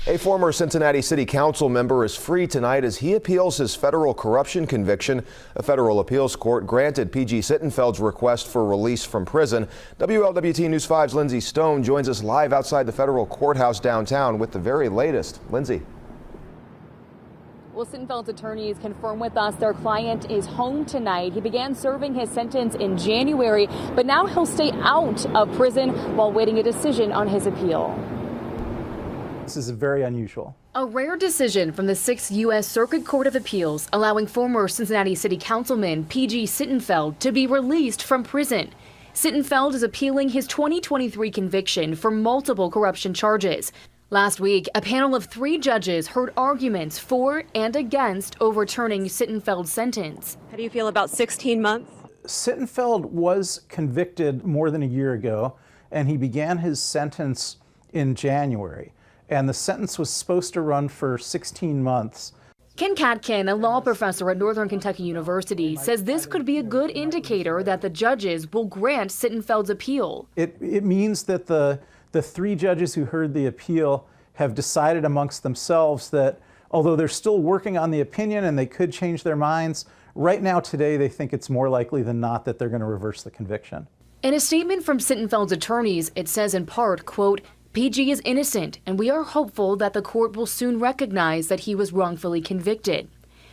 A former Cincinnati City Council member is free tonight as he appeals his federal corruption conviction. A federal appeals court granted P.G. Sittenfeld's request for release from prison. WLWT News 5's Lindsay Stone joins us live outside the federal courthouse downtown with the very latest. Lindsay. Well, Sittenfeld's attorneys confirm with us their client is home tonight. He began serving his sentence in January, but now he'll stay out of prison while waiting a decision on his appeal. This is very unusual. A rare decision from the 6th U.S. Circuit Court of Appeals allowing former Cincinnati City Councilman P.G. Sittenfeld to be released from prison. Sittenfeld is appealing his 2023 conviction for multiple corruption charges. Last week, a panel of 3 judges heard arguments for and against overturning Sittenfeld's sentence. How do you feel about 16 months? Sittenfeld was convicted more than a year ago, and he began his sentence in January. And the sentence was supposed to run for 16 months. Ken Katkin, a law professor at Northern Kentucky University, says this could be a good indicator that the judges will grant Sittenfeld's appeal. It means that the 3 judges who heard the appeal have decided amongst themselves that although they're still working on the opinion and they could change their minds, right now today they think it's more likely than not that they're going to reverse the conviction. In a statement from Sittenfeld's attorneys, it says in part, quote, PG is innocent, and we are hopeful that the court will soon recognize that he was wrongfully convicted.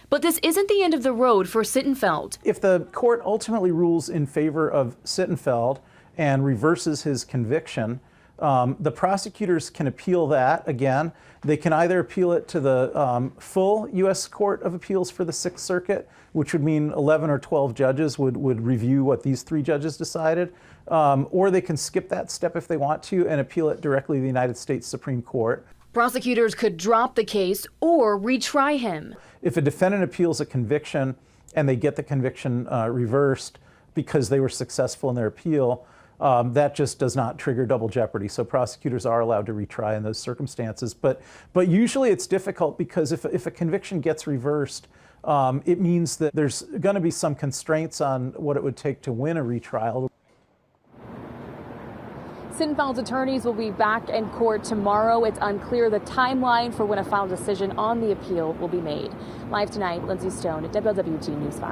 But this isn't the end of the road for Sittenfeld. If the court ultimately rules in favor of Sittenfeld and reverses his conviction, the prosecutors can appeal that again. They can either appeal it to the full U.S. Court of Appeals for the 6th Circuit, which would mean 11 or 12 judges would review what these 3 judges decided, or they can skip that step if they want to and appeal it directly to the United States Supreme Court. Prosecutors could drop the case or retry him. If a defendant appeals a conviction and they get the conviction reversed because they were successful in their appeal, that just does not trigger double jeopardy. So prosecutors are allowed to retry in those circumstances. But usually it's difficult because if a conviction gets reversed, it means that there's going to be some constraints on what it would take to win a retrial. Sittenfeld's attorneys will be back in court tomorrow. It's unclear the timeline for when a final decision on the appeal will be made. Live tonight, Lindsay Stone at WLWT News 5.